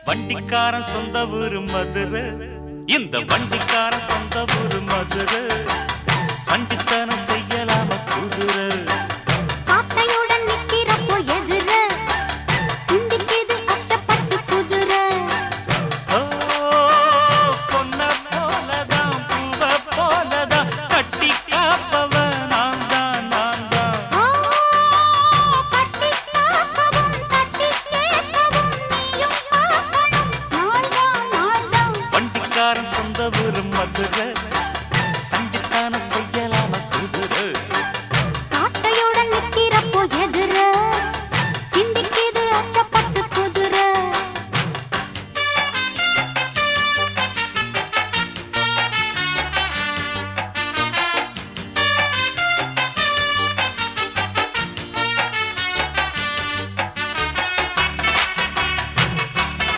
வண்டிக்காரன் சொந்த ஊரு மதுரை, இந்த வண்டிக்காரன் சொந்த ஊரு மதுரை. சண்டித்தனம் செய்யலாம குதிரை.